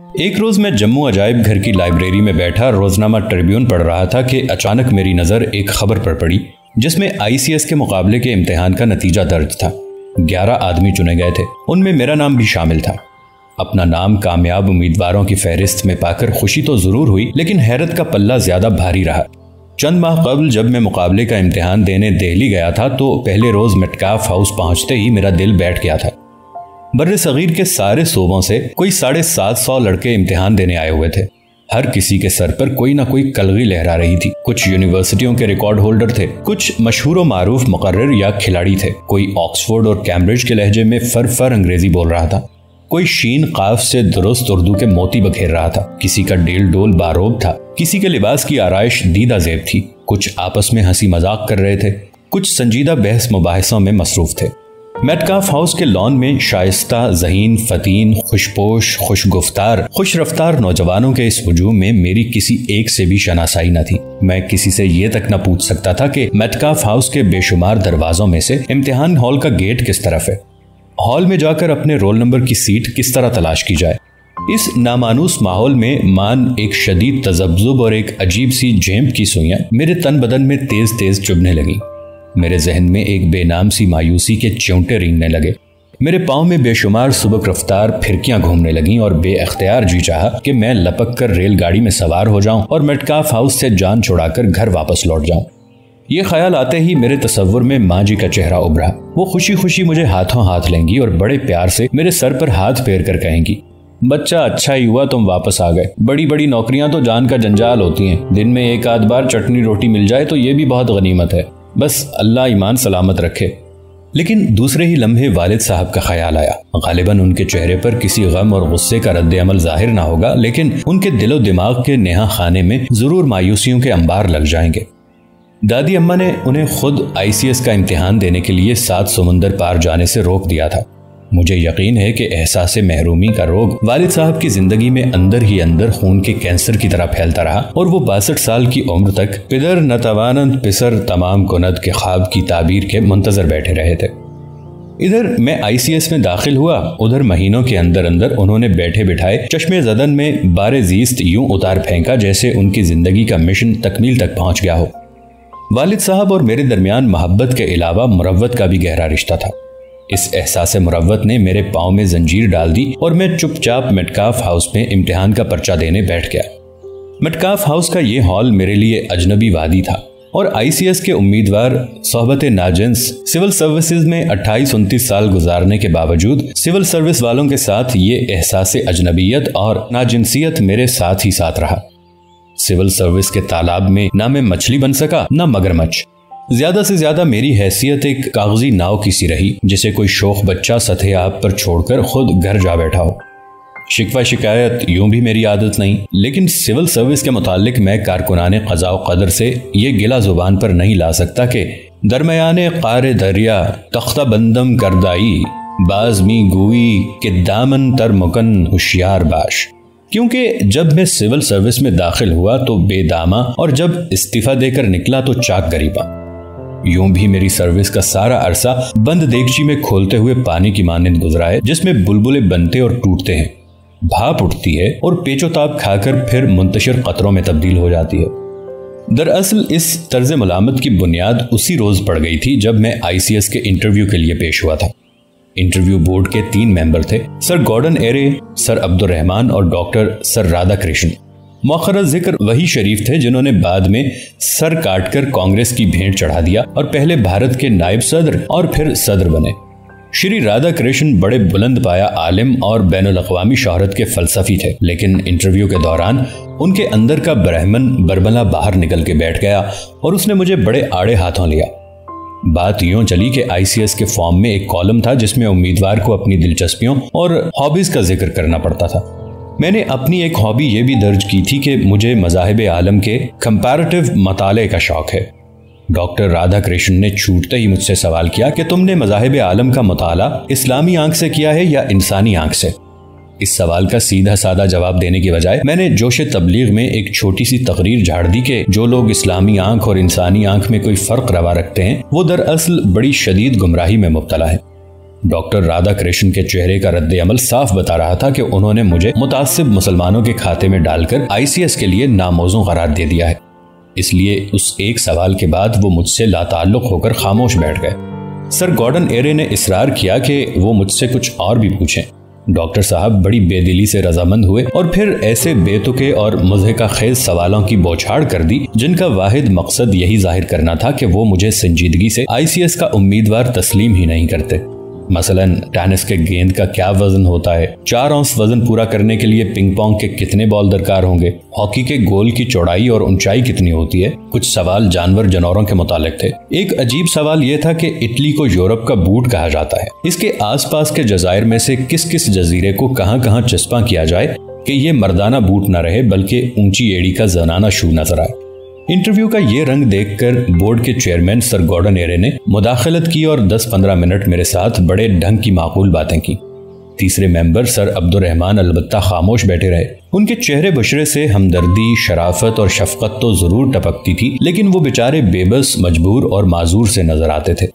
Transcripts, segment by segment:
ایک روز میں جموں عجائب گھر کی لائبریری میں بیٹھا روزنامہ ٹریبیون پڑھ رہا تھا کہ اچانک میری نظر ایک خبر پر پڑی جس میں ICS کے مقابلے کے امتحان کا نتیجہ درج تھا۔ 11 آدمی چنے گئے تھے، ان میں میرا نام بھی شامل تھا۔ اپنا نام کامیاب امیدواروں کی فہرست میں پا کر خوشی تو ضرور ہوئی، لیکن حیرت کا پلہ زیادہ بھاری رہا۔ چند ماہ قبل جب میں مقابلے کا امتحان دینے دہلی گیا تھا تو پہلے روز میٹکاف ہاؤس پہنچتے ہی میرا دل بیٹھ گیا تھا۔ بر صغیر کے سارے صوبوں سے کوئی 750 لڑکے امتحان دینے آئے ہوئے تھے۔ ہر کسی کے سر پر کوئی نہ کوئی کلغی لہرا رہی تھی۔ کچھ یونیورسٹیوں کے ریکارڈ ہولڈر تھے، کچھ مشہور و معروف مقرر یا کھلاڑی تھے، کوئی آکسفورڈ اور کیمبرج کے لہجے میں فر انگریزی بول رہا تھا، کوئی شین قاف سے درست اردو کے موتی بکھیر رہا تھا، کسی کا ڈیل ڈول باروب تھا، کسی کے لباس کی آرائش دیدہ زیب تھی، کچھ آپس میں ہنسی مذاق کر رہے تھے، کچھ سنجیدہ بحث مباحثوں میں مصروف تھے۔ میٹکاف ہاؤس کے لان میں شائستہ، ذہین، فتین، خوشپوش، خوش گفتار، خوش رفتار نوجوانوں کے اس ہجوم میں میری کسی ایک سے بھی شناسائی نہ تھی۔ میں کسی سے یہ تک نہ پوچھ سکتا تھا کہ میٹکاف ہاؤس کے بے شمار دروازوں میں سے امتحان ہال کا گیٹ کس طرف ہے، ہال میں جا کر اپنے رول نمبر کی سیٹ کس طرح تلاش کی جائے۔ اس نامانوس ماحول میں مان ایک شدید تذبذب اور ایک عجیب سی جھیمپ کی سوئیاں میرے تن بدن میں تیز تیز چبھنے لگیں۔ میرے ذہن میں ایک بے نام سی مایوسی کے چونٹے رینگنے لگے۔ میرے پاؤں میں بے شمار سبک رفتار پھرکیاں گھومنے لگیں اور بے اختیار جی چاہا کہ میں لپک کر ریل گاڑی میں سوار ہو جاؤں اور میٹکاف ہاؤس سے جان چھڑا کر گھر واپس لوٹ جاؤں۔ یہ خیال آتے ہی میرے تصور میں ماں جی کا چہرہ ابھرا۔ وہ خوشی خوشی مجھے ہاتھوں ہاتھ لیں گی اور بڑے پیار سے میرے سر پر ہاتھ پھیر کر کہیں گی، بچہ اچھا ہی ہوا تم واپس آ گئے، بڑی بڑی نوکریاں تو جان کا جنجال ہوتی ہیں، دن میں ایک آدھ بار چٹنی روٹی مل جائے تو یہ بھی بہت غنیمت ہے، بس اللہ ایمان سلامت رکھے۔ لیکن دوسرے ہی لمحے والد صاحب کا خیال آیا۔ غالباً ان کے چہرے پر کسی غم اور غصے کا رد عمل ظاہر نہ ہوگا، لیکن ان کے دل و دماغ کے نہا خانے میں ضرور مایوسیوں کے انبار لگ جائیں گے۔ دادی اماں نے انہیں خود ICS کا امتحان دینے کے لیے 7 سمندر پار جانے سے روک دیا تھا۔ مجھے یقین ہے کہ احساس محرومی کا روگ والد صاحب کی زندگی میں اندر ہی اندر خون کے کینسر کی طرح پھیلتا رہا اور وہ 62 سال کی عمر تک پدر نتوانند پسر تمام کند کے خواب کی تعبیر کے منتظر بیٹھے رہے تھے۔ ادھر میں ICS میں داخل ہوا، ادھر مہینوں کے اندر انہوں نے بیٹھے بٹھائے چشمے زدن میں بار زیست یوں اتار پھینکا جیسے ان کی زندگی کا مشن تکمیل تک پہنچ گیا ہو۔ والد صاحب اور میرے درمیان محبت کے علاوہ مروت کا بھی گہرا رشتہ تھا۔ اس احساس مروت نے میرے پاؤں میں زنجیر ڈال دی اور میں چپ چاپ میٹکاف ہاؤس میں امتحان کا پرچہ دینے بیٹھ گیا۔ میٹکاف ہاؤس کا یہ ہال میرے لیے اجنبی وادی تھا اور ICS کے امیدوار صحبت ناجنس سول سروسز میں 28-29 سال گزارنے کے باوجود سول سروس والوں کے ساتھ یہ احساس اجنبیت اور ناجنسیت میرے ساتھ ہی ساتھ رہا۔ سول سروس کے تالاب میں نہ میں مچھلی بن سکا نہ مگرمچھ۔ زیادہ سے زیادہ میری حیثیت ایک کاغذی ناؤ کی سی رہی جسے کوئی شوخ بچہ سطح آب پر چھوڑ کر خود گھر جا بیٹھا ہو۔ شکوہ شکایت یوں بھی میری عادت نہیں، لیکن سول سروس کے متعلق میں کارکنان قضاء و قدر سے یہ گلہ زبان پر نہیں لا سکتا کہ درمیان قار دریا تختہ بندم کردائی باز می گوئی کہ دامن تر مکن ہوشیار باش۔ کیونکہ جب میں سول سروس میں داخل ہوا تو بے دامہ اور جب استعفیٰ دے کر نکلا تو چاک غریبہ۔ یوں بھی میری سروس کا سارا عرصہ بند دیگچی میں کھولتے ہوئے پانی کی مانند گزرا ہے جس میں بلبلے بنتے اور ٹوٹتے ہیں، بھاپ اٹھتی ہے اور پیچ و تاب کھا کر پھر منتشر قطروں میں تبدیل ہو جاتی ہے۔ دراصل اس طرز ملامت کی بنیاد اسی روز پڑ گئی تھی جب میں ICS کے انٹرویو کے لیے پیش ہوا تھا۔ انٹرویو بورڈ کے 3 ممبر تھے، سر گارڈن ایرے، سر عبد الرحمان اور ڈاکٹر سر رادھا کرشن۔ مؤخر ذکر وہی شریف تھے جنہوں نے بعد میں سر کاٹ کر کانگریس کی بھینٹ چڑھا دیا اور پہلے بھارت کے نائب صدر اور پھر صدر بنے۔ شری رادھا کرشن بڑے بلند پایا عالم اور بین الاقوامی شہرت کے فلسفی تھے، لیکن انٹرویو کے دوران ان کے اندر کا برہمن برملا باہر نکل کے بیٹھ گیا اور اس نے مجھے بڑے آڑے ہاتھوں لیا۔ بات یوں چلی کہ ICS کے فارم میں ایک کالم تھا جس میں امیدوار کو اپنی دلچسپیوں اور ہابیز کا ذکر کرنا پڑتا تھا۔ میں نے اپنی ایک ہابی یہ بھی درج کی تھی کہ مجھے مذاہب عالم کے کمپیریٹیو مطالعے کا شوق ہے۔ ڈاکٹر رادھا کرشن نے چھوٹتے ہی مجھ سے سوال کیا کہ تم نے مذاہب عالم کا مطالعہ اسلامی آنکھ سے کیا ہے یا انسانی آنکھ سے؟ اس سوال کا سیدھا سادہ جواب دینے کی بجائے میں نے جوش تبلیغ میں ایک چھوٹی سی تقریر جھاڑ دی کہ جو لوگ اسلامی آنکھ اور انسانی آنکھ میں کوئی فرق روا رکھتے ہیں وہ دراصل بڑی شدید گمراہی میں مبتلا ہے۔ ڈاکٹر رادھا کرشن کے چہرے کا رد عمل صاف بتا رہا تھا کہ انہوں نے مجھے متعصب مسلمانوں کے کھاتے میں ڈال کر ICS کے لیے ناموزوں قرار دے دیا ہے۔ اس لیے اس ایک سوال کے بعد وہ مجھ سے لا تعلق ہو کر خاموش بیٹھ گئے۔ سر گارڈن ایرے نے اصرار کیا کہ وہ مجھ سے کچھ اور بھی پوچھیں۔ ڈاکٹر صاحب بڑی بے دلی سے رضامند ہوئے اور پھر ایسے بے تکے اور مضحکہ خیز سوالوں کی بوچھاڑ کر دی جن کا واحد مقصد یہی ظاہر کرنا تھا کہ وہ مجھے سنجیدگی سے ICS کا امیدوار تسلیم ہی نہیں کرتے۔ مثلاً ٹینس کے گیند کا کیا وزن ہوتا ہے، 4 اونس وزن پورا کرنے کے لیے پنگ پونگ کے کتنے بال درکار ہوں گے، ہاکی کے گول کی چوڑائی اور اونچائی کتنی ہوتی ہے۔ کچھ سوال جانور جانوروں کے متعلق تھے۔ ایک عجیب سوال یہ تھا کہ اٹلی کو یورپ کا بوٹ کہا جاتا ہے، اس کے آس پاس کے جزائر میں سے کس کس جزیرے کو کہاں کہاں چسپاں کیا جائے کہ یہ مردانہ بوٹ نہ رہے بلکہ اونچی ایڑی کا زنانہ شو نظر آئے۔ انٹرویو کا یہ رنگ دیکھ کر بورڈ کے چیئرمین سر گارڈن ایرے نے مداخلت کی اور 10-15 منٹ میرے ساتھ بڑے ڈھنگ کی معقول باتیں کی۔ تیسرے ممبر سر عبد الرحمان البتہ خاموش بیٹھے رہے۔ ان کے چہرے بشرے سے ہمدردی، شرافت اور شفقت تو ضرور ٹپکتی تھی، لیکن وہ بیچارے بے بس، مجبور اور معذور سے نظر آتے تھے۔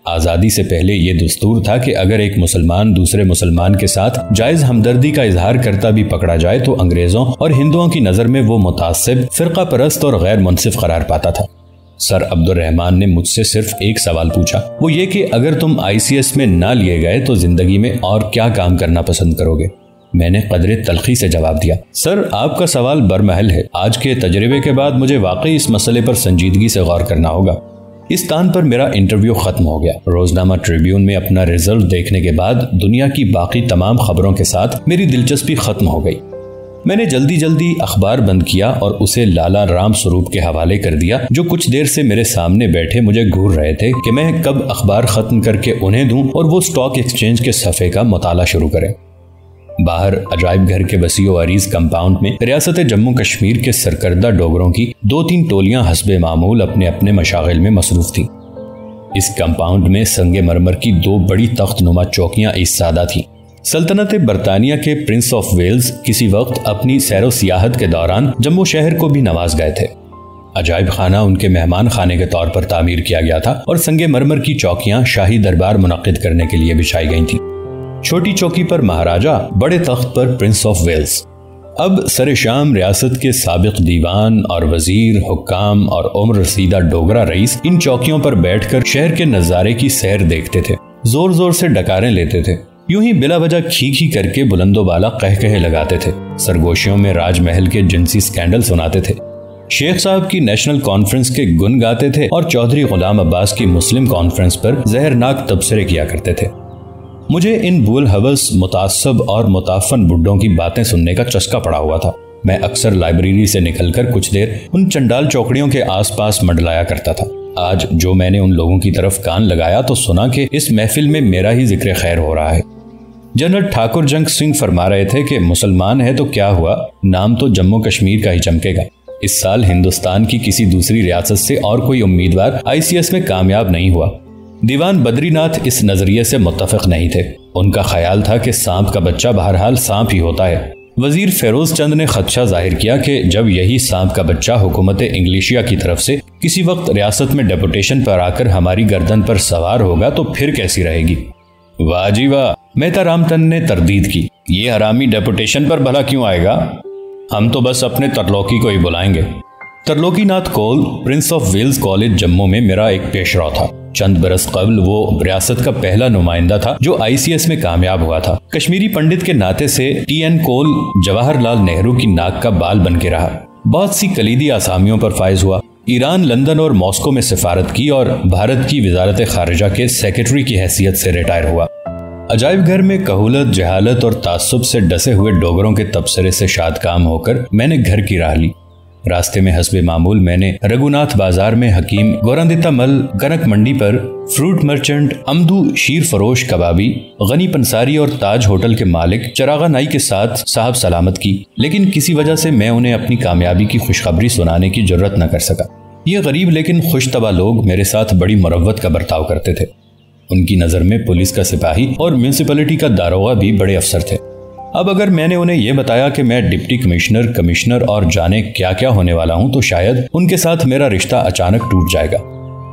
آزادی سے پہلے یہ دستور تھا کہ اگر ایک مسلمان دوسرے مسلمان کے ساتھ جائز ہمدردی کا اظہار کرتا بھی پکڑا جائے تو انگریزوں اور ہندوؤں کی نظر میں وہ متعصب، فرقہ پرست اور غیر منصف قرار پاتا تھا۔ سر عبد الرحمان نے مجھ سے صرف ایک سوال پوچھا، وہ یہ کہ اگر تم ICS میں نہ لیے گئے تو زندگی میں اور کیا کام کرنا پسند کرو گے؟ میں نے قدرے تلخی سے جواب دیا، سر آپ کا سوال برمحل ہے۔ آج کے تجربے کے بعد مجھے واقعی اس مسئلے پر سنجیدگی سے غور کرنا ہوگا۔ اس تان پر میرا انٹرویو ختم ہو گیا۔ روزنامہ ٹریبیون میں اپنا رزلٹ دیکھنے کے بعد دنیا کی باقی تمام خبروں کے ساتھ میری دلچسپی ختم ہو گئی۔ میں نے جلدی اخبار بند کیا اور اسے لالا رام سوروپ کے حوالے کر دیا، جو کچھ دیر سے میرے سامنے بیٹھے مجھے گھور رہے تھے کہ میں کب اخبار ختم کر کے انہیں دوں اور وہ سٹاک ایکسچینج کے صفحے کا مطالعہ شروع کریں۔ باہر عجائب گھر کے وسیع و عریض کمپاؤنڈ میں ریاست جموں کشمیر کے سرکردہ ڈوگروں کی 2-3 ٹولیاں حسب معمول اپنے اپنے مشاغل میں مصروف تھیں۔ اس کمپاؤنڈ میں سنگ مرمر کی 2 بڑی تخت نما چوکیاں ایستادہ تھیں۔ سلطنت برطانیہ کے پرنس آف ویلز کسی وقت اپنی سیر و سیاحت کے دوران جموں شہر کو بھی نواز گئے تھے۔ عجائب خانہ ان کے مہمان خانے کے طور پر تعمیر کیا گیا تھا اور سنگ مرمر کی چوکیاں شاہی دربار منعقد کرنے کے لیے بچھائی گئی تھیں۔ چھوٹی چوکی پر مہاراجہ، بڑے تخت پر پرنس آف ویلز۔ اب سر شام ریاست کے سابق دیوان اور وزیر، حکام اور عمر رسیدہ ڈوگرا رئیس ان چوکیوں پر بیٹھ کر شہر کے نظارے کی سیر دیکھتے تھے، زور زور سے ڈکاریں لیتے تھے، یوں ہی بلا وجہ کھی کر کے بلند و بالا قہقہے لگاتے تھے، سرگوشیوں میں راج محل کے جنسی سکینڈل سناتے تھے، شیخ صاحب کی نیشنل کانفرنس کے گن گاتے تھے اور چودھری غلام عباس کی مسلم کانفرنس پر زہرناک تبصرے کیا کرتے تھے۔ مجھے ان بول حوث، متعصب اور متعفن بڈھوں کی باتیں سننے کا چسکا پڑا ہوا تھا۔ میں اکثر لائبریری سے نکل کر کچھ دیر ان چنڈال چوکڑیوں کے آس پاس منڈلایا کرتا تھا۔ آج جو میں نے ان لوگوں کی طرف کان لگایا تو سنا کہ اس محفل میں میرا ہی ذکر خیر ہو رہا ہے۔ جنرل ٹھاکر جنگ سنگھ فرما رہے تھے کہ مسلمان ہے تو کیا ہوا، نام تو جموں کشمیر کا ہی چمکے گا۔ اس سال ہندوستان کی کسی دوسری ریاست سے اور کوئی امیدوار ICS میں کامیاب نہیں ہوا۔ دیوان بدری ناتھ اس نظریے سے متفق نہیں تھے۔ ان کا خیال تھا کہ سانپ کا بچہ بہرحال سانپ ہی ہوتا ہے۔ وزیر فیروز چند نے خدشہ ظاہر کیا کہ جب یہی سانپ کا بچہ حکومت انگلیشیا کی طرف سے کسی وقت ریاست میں ڈیپوٹیشن پر آ کر ہماری گردن پر سوار ہوگا تو پھر کیسی رہے گی۔ واہ جی واہ، مہتا رام تن نے تردید کی، یہ حرامی ڈیپوٹیشن پر بھلا کیوں آئے گا؟ ہم تو بس اپنے ترلوکی کو ہی بلائیں گے۔ Triloki Nath Kaul Prince of Wales college Jammu میں میرا ایک پیشرو تھا۔ چند برس قبل وہ ریاست کا پہلا نمائندہ تھا جو ICS میں کامیاب ہوا تھا۔ کشمیری پنڈت کے ناطے سے TN کول جواہر لال نہرو کی ناک کا بال بن کے رہا۔ بہت سی کلیدی آسامیوں پر فائز ہوا۔ ایران، لندن اور ماسکو میں سفارت کی اور بھارت کی وزارت خارجہ کے سیکرٹری کی حیثیت سے ریٹائر ہوا۔ عجائب گھر میں کہولت، جہالت اور تعصب سے ڈسے ہوئے ڈوگروں کے تبصرے سے شاد کام ہو کر میں نے گھر کی راہ لی۔ راستے میں حسب معمول میں نے رگوناتھ بازار میں حکیم گورندتا مل، گنک منڈی پر فروٹ مرچنٹ امدو شیر فروش کبابی، غنی پنساری اور تاج ہوٹل کے مالک چراغا نائی کے ساتھ صاحب سلامت کی، لیکن کسی وجہ سے میں انہیں اپنی کامیابی کی خوشخبری سنانے کی جرت نہ کر سکا۔ یہ غریب لیکن خوش طبع لوگ میرے ساتھ بڑی مروت کا برتاؤ کرتے تھے۔ ان کی نظر میں پولیس کا سپاہی اور میونسپلٹی کا داروغہ بھی بڑے افسر تھے۔ اب اگر میں نے انہیں یہ بتایا کہ میں ڈپٹی کمشنر اور جانے کیا کیا ہونے والا ہوں تو شاید ان کے ساتھ میرا رشتہ اچانک ٹوٹ جائے گا۔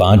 5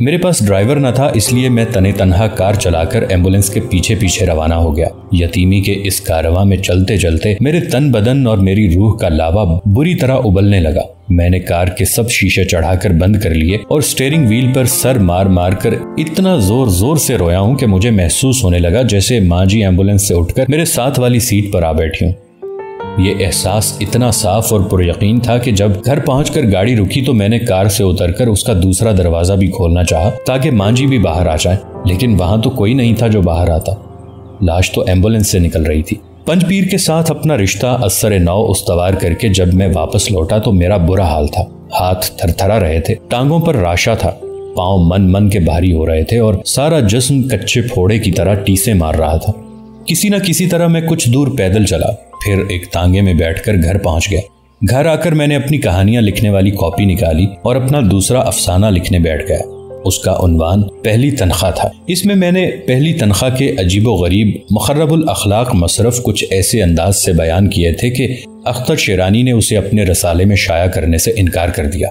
میرے پاس ڈرائیور نہ تھا، اس لیے میں تنے تنہا کار چلا کر ایمبولینس کے پیچھے پیچھے روانہ ہو گیا۔ یتیمی کے اس کارواں میں چلتے چلتے میرے تن بدن اور میری روح کا لاوا بری طرح ابلنے لگا۔ میں نے کار کے سب شیشے چڑھا کر بند کر لیے اور سٹیئرنگ وہیل پر سر مار مار کر اتنا زور زور سے رویا ہوں کہ مجھے محسوس ہونے لگا جیسے ماں جی ایمبولینس سے اٹھ کر میرے ساتھ والی سیٹ پر آ بیٹھی ہوں۔ یہ احساس اتنا صاف اور پر یقین تھا کہ جب گھر پہنچ کر گاڑی رکی تو میں نے کار سے اتر کر اس کا دوسرا دروازہ بھی کھولنا چاہا تاکہ ماں جی بھی باہر آ جائیں، لیکن وہاں تو کوئی نہیں تھا جو باہر آتا۔ لاش تو ایمبولینس سے نکل رہی تھی۔ پنج پیر کے ساتھ اپنا رشتہ اثر نو استوار کر کے جب میں واپس لوٹا تو میرا برا حال تھا۔ ہاتھ تھر تھرا رہے تھے، ٹانگوں پر راشا تھا، پاؤں من کے بھاری ہو رہے تھے اور سارا جسم کچے پھوڑے کی طرح ٹیسے مار رہا تھا۔ کسی نہ کسی طرح میں کچھ دور پیدل چلا، پھر ایک تانگے میں بیٹھ کر گھر پہنچ گیا۔ گھر آ کر میں نے اپنی کہانیاں لکھنے والی کاپی نکالی اور اپنا دوسرا افسانہ لکھنے بیٹھ گیا۔ اس کا عنوان پہلی تنخواہ تھا۔ اس میں نے پہلی تنخواہ کے عجیب و غریب مخرب الاخلاق مصرف کچھ ایسے انداز سے بیان کیے تھے کہ اختر شیرانی نے اسے اپنے رسالے میں شائع کرنے سے انکار کر دیا۔